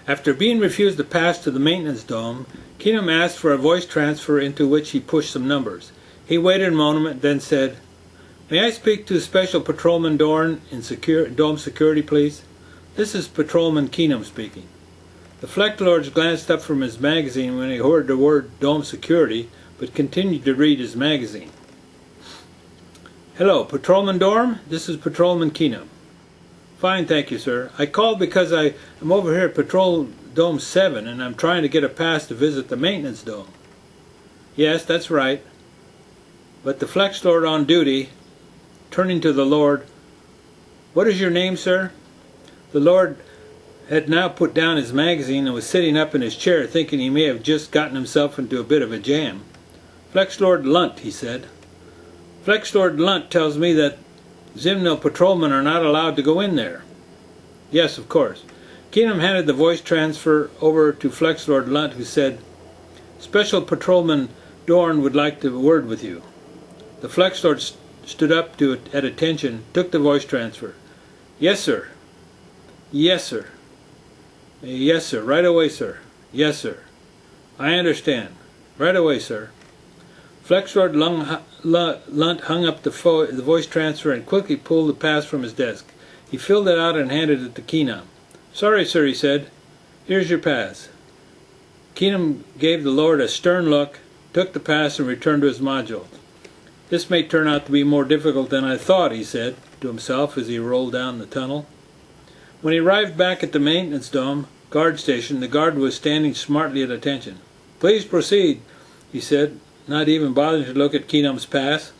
After being refused a pass to the maintenance dome, Kenom asked for a voice transfer into which he pushed some numbers. He waited a moment, then said, "May I speak to Special Patrolman Dorn in Dome Security, please? This is Patrolman Kenom speaking." The Flextons glanced up from his magazine when he heard the word Dome Security, but continued to read his magazine. "Hello, Patrolman Dorn? This is Patrolman Kenom." "Fine, thank you, sir. I called because I am over here at Patrol Dome 7 and I'm trying to get a pass to visit the maintenance dome." "Yes, that's right." But the Flex Lord on duty, turning to the Lord, "What is your name, sir?" The Lord had now put down his magazine and was sitting up in his chair thinking he may have just gotten himself into a bit of a jam. "Flex Lord Lunt," he said. "Flex Lord Lunt tells me that Zimmnel patrolmen are not allowed to go in there." "Yes, of course." Kenom handed the voice transfer over to Flex Lord Lunt, who said, "Special Patrolman Dorn would like to word with you." The Flex Lord stood up at attention, took the voice transfer. "Yes, sir." "Yes, sir." "Yes, sir. Right away, sir." "Yes, sir." "I understand. Right away, sir." Flex Lord Lunt hung up the voice transfer and quickly pulled the pass from his desk. He filled it out and handed it to Kenom. "Sorry, sir," he said. "Here's your pass." Kenom gave the Lord a stern look, took the pass and returned to his module. "This may turn out to be more difficult than I thought," he said to himself as he rolled down the tunnel. When he arrived back at the maintenance dome guard station, the guard was standing smartly at attention. "Please proceed," he said, not even bothering to look at Kenom's pass.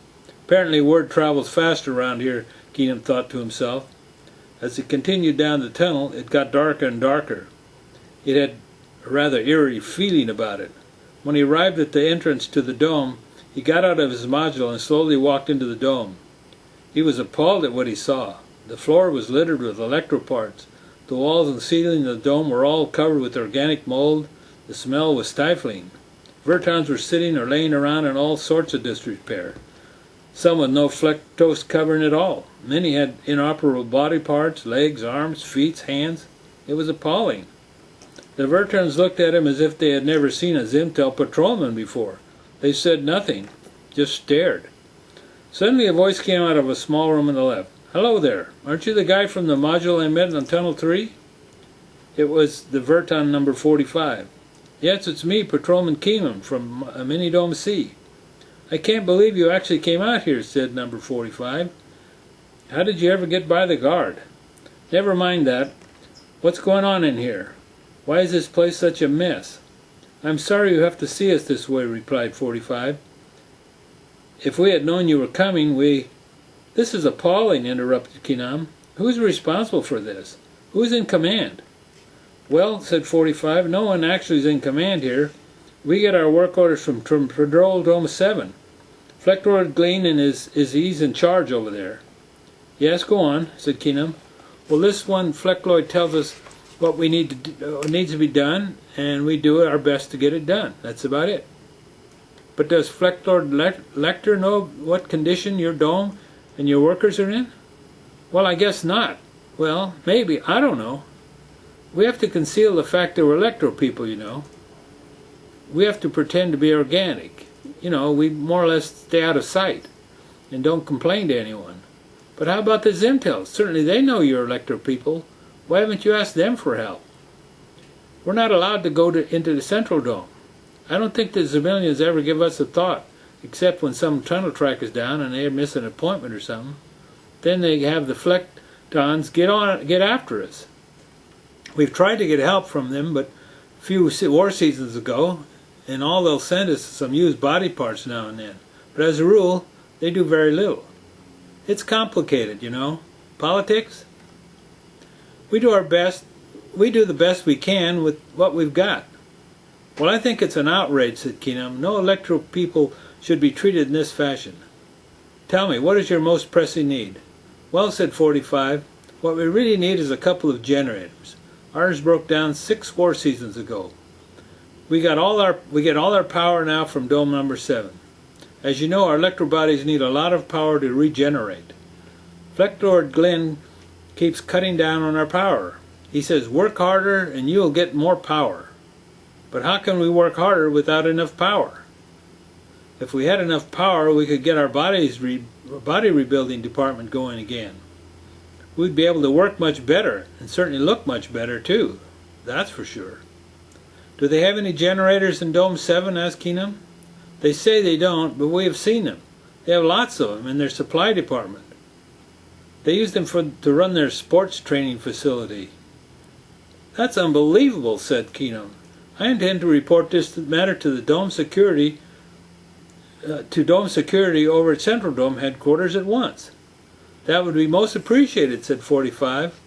Apparently word travels fast around here, Kenom thought to himself. As he continued down the tunnel, it got darker and darker. It had a rather eerie feeling about it. When he arrived at the entrance to the dome, he got out of his module and slowly walked into the dome. He was appalled at what he saw. The floor was littered with electro parts. The walls and ceiling of the dome were all covered with organic mold. The smell was stifling. Vertons were sitting or laying around in all sorts of disrepair. Some with no Flextos covering at all. Many had inoperable body parts, legs, arms, feet, hands. It was appalling. The Vertons looked at him as if they had never seen a Zimmnel patrolman before. They said nothing, just stared. Suddenly a voice came out of a small room on the left. "Hello there. Aren't you the guy from the module I met on Tunnel 3? It was the Verton number 45. "Yes, it's me, Patrolman Kenom from Mini Dome C. "I can't believe you actually came out here," said number 45. "How did you ever get by the guard?" "Never mind that. What's going on in here? Why is this place such a mess?" "I'm sorry you have to see us this way," replied 45. "If we had known you were coming, we—" "This is appalling," interrupted Kenom. "Who's responsible for this? Who's in command?" "Well," said 45, "no one actually is in command here. We get our work orders from Patrol Dome 7. Flector Glean is he's in charge over there." "Yes, go on," said Kenom. "Well, this one Flecloid tells us what we needs to be done, and we do our best to get it done. That's about it." "But does Flector Lecter know what condition your dome and your workers are in?" "Well, I guess not." "Well, maybe. I don't know. We have to conceal the fact that we're electro-people, you know. We have to pretend to be organic. You know, we more or less stay out of sight and don't complain to anyone. But how about the Zimmnels? Certainly they know you're electro-people. Why haven't you asked them for help?" "We're not allowed to go into the central dome. I don't think the Zimmnellians ever give us a thought, except when some tunnel track is down and they miss an appointment or something. Then they have the Flextons get after us. We've tried to get help from them, but a few war seasons ago, and all they'll send us is some used body parts now and then. But as a rule, they do very little. It's complicated, you know. Politics? We do our best. We do the best we can with what we've got." "Well, I think it's an outrage," said Kenom. "No electro-people should be treated in this fashion. Tell me, what is your most pressing need?" "Well," said 45, "what we really need is a couple of generators. Ours broke down 6 war seasons ago. We get all our power now from dome number 7. As you know, our electro bodies need a lot of power to regenerate. Flector Glenn keeps cutting down on our power. He says, work harder and you'll get more power. But how can we work harder without enough power? If we had enough power, we could get our body rebuilding department going again. We'd be able to work much better, and certainly look much better too. That's for sure. Do they have any generators in Dome 7? Asked Kenom. They say they don't, but we have seen them. They have lots of them in their supply department. They use them to run their sports training facility. That's unbelievable, said Kenom. I intend to report this matter to the Dome Security, over at Central Dome headquarters at once. That would be most appreciated, said 45.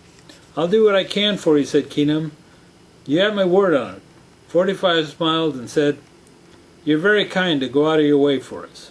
I'll do what I can for you, said Kenom. You have my word on it. 45 smiled and said, You're very kind to go out of your way for us.